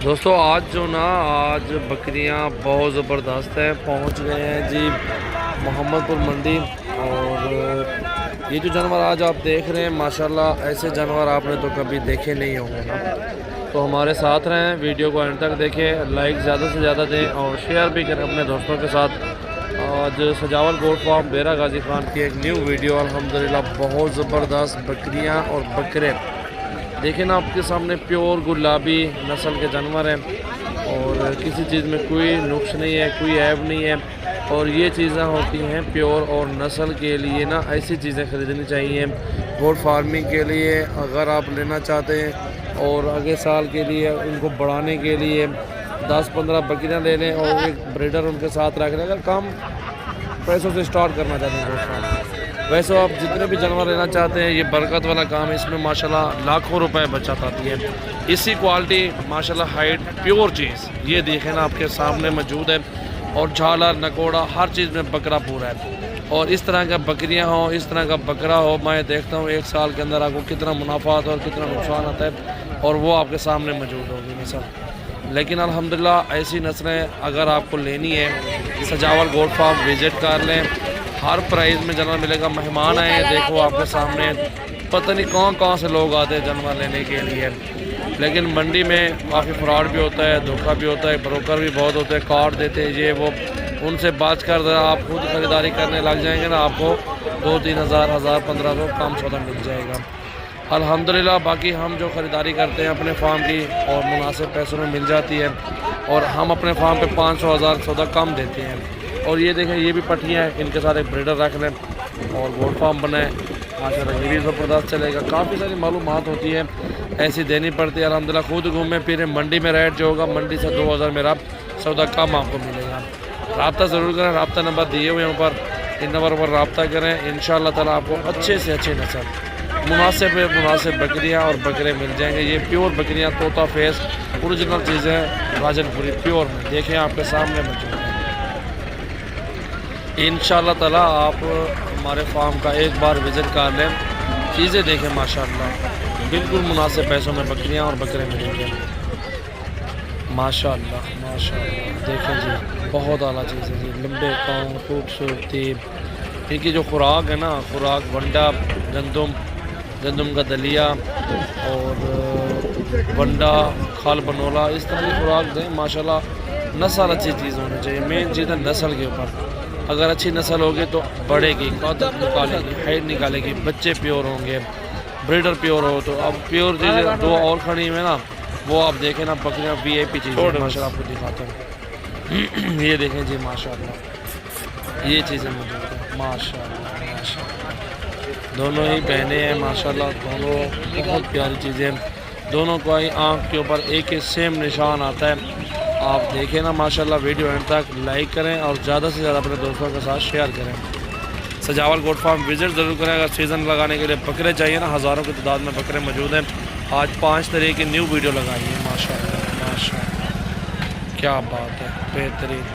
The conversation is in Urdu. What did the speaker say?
دوستو آج بکریاں بہت زبردست ہیں. پہنچ گئے ہیں جی محمد پور منڈی. اور یہ جو جانور آج آپ دیکھ رہے ہیں ماشاءاللہ ایسے جانور آپ نے تو کبھی دیکھے نہیں ہوں گے نا. تو ہمارے ساتھ رہیں, ویڈیو کو اینڈ تک دیکھیں, لائک زیادہ سے زیادہ دیں اور شیئر بھی کریں اپنے دوستوں کے ساتھ. آج سجاول گوٹ فارم بیرا غازی خان کی ایک نیو ویڈیو. الحمدللہ بہت زبردست بکریاں اور بکرے دیکھیں نا آپ کے سامنے, پیور گلابی نسل کے جانور ہیں اور کسی چیز میں کوئی نقص نہیں ہے, کوئی عیب نہیں ہے. اور یہ چیزیں ہوتی ہیں پیور اور نسل کے لیے نا, ایسی چیزیں خریدنی چاہیے گوٹ فارمنگ کے لیے. اگر آپ لینا چاہتے ہیں اور اگلے سال کے لیے ان کو بڑھانے کے لیے 10-15 بکریاں لے لیں اور ایک بریڈر ان کے ساتھ رکھ لیں. اگر کم پیسوں سے اسٹارٹ کرنا چاہتے ہیں گوٹ فارم, ویسے آپ جتنے بھی جانور لینا چاہتے ہیں, یہ برکت والا کام ہے. اس میں ماشاءاللہ لاکھوں روپے بچت آتی ہے. اسی کوالٹی ماشاءاللہ ہائٹ پیور چیز یہ دیکھیں نا آپ کے سامنے موجود ہے. اور جھالر نکوڑا ہر چیز میں بکرا پورا ہے. اور اس طرح کا بکریاں ہوں, اس طرح کا بکرا ہو, میں دیکھتا ہوں ایک سال کے اندر آپ کو کتنا منافع آتا ہے اور کتنا نقصان آتا ہے, اور وہ آپ کے سامنے موجود ہوگی نسل. لیکن الحمدللہ ایسی نسلیں اگر آپ کو لینی ہے سجاول گوٹ فارم وزٹ کر لیں. ہر پرائز میں جانور ملے گا. مہمان آئے ہیں, دیکھو آپ کے سامنے, پتہ نہیں کہاں سے لوگ آتے ہیں جانور لینے کے لیے. لیکن منڈی میں کافی فراڈ بھی ہوتا ہے, دھوکہ بھی ہوتا ہے, بروکر بھی بہت ہوتے ہیں, کارڈ دیتے ہیں یہ وہ. ان سے بات کر دیں, آپ خود خریداری کرنے لگ جائیں گے نا, آپ کو 2-3 ہزار 1500 کم سودا مل جائے گا الحمدللہ. باقی ہم جو خریداری کرتے ہیں اپنے فارم کی اور مناسب پیسوں میں مل جاتی ہے, اور ہم اپنے فارم پہ 500-1000 سودا کم دیتے ہیں. اور یہ دیکھیں یہ بھی پٹھیاں ہیں, ان کے ساتھ ایک بریڈر رکھ لیں اور گوٹ فارم بنائیں ماشاءاللہ, یہ بھی زبردست چلے گا. کافی ساری معلومات ہوتی ہے ایسی دینی پڑتی ہے الحمدللہ. خود گھومیں پھریں, منڈی میں ریٹ جو ہوگا منڈی سے 2000 میرا سودا کم آپ کو ملے گا. رابطہ ضرور کریں, رابطہ نمبر دیے ہوئے ہیں اوپر, ان نمبر پر رابطہ کریں. انشاءاللہ تعالیٰ آپ کو اچھے سے اچھے نسل مناسب بکریاں اور بکرے مل جائیں گے. یہ پیور بکریاں طوطا فیس اوریجنل چیزیں راجن پوری پیور میں دیکھیں آپ کے سامنے موجود ہیں. انشاءاللہ تعالیٰ آپ ہمارے فارم کا ایک بار وزٹ کر لیں, چیزیں دیکھیں ماشاءاللہ بالکل مناسب پیسوں میں بکریاں اور بکرے ملیں گے ماشاءاللہ. دیکھیں جی بہت اعلیٰ چیز ہے جی, لمبے کان, خوبصورتی. ان کی جو خوراک ہے نا, خوراک ونڈا, گندم کا دلیا اور ونڈا, کھال بنولا, اس طرح کی خوراک دیں ماشاءاللہ. نسل اچھی چیز ہونی چاہیے, مین چیز ہے نسل کے اوپر. اگر اچھی نسل ہوگی تو بڑھے گی, قد نکالے گی, ہائٹ نکالے گی, بچے پیور ہوں گے, بریڈر پیور ہو. تو اب پیور چیزیں دو اور کھڑی ہوئے نا, وہ آپ دیکھیں نا بکریاں VIP چیزیں ماشاءاللہ آپ کو دکھاتا ہوں. یہ دیکھیں جی ماشاءاللہ یہ چیزیں موجود ہیں ماشاءاللہ. دونوں ہی بہنیں ہیں ماشاءاللہ, دونوں بہت پیاری چیزیں. دونوں کو آنکھ کے اوپر ایک ہی سیم نشان آتا ہے. آپ دیکھیں نا ماشاءاللہ, ویڈیو اینڈ تک لائک کریں اور زیادہ سے زیادہ اپنے دوستوں کے ساتھ شیئر کریں. سجاول گوٹ فارم وزٹ ضرور کریں. اگر سیزن لگانے کے لیے بکرے چاہیے نا, ہزاروں کی تعداد میں بکرے موجود ہیں. آج 5 طرح کی نیو ویڈیو لگائی ہے ماشاءاللہ. کیا بات ہے, بہترین.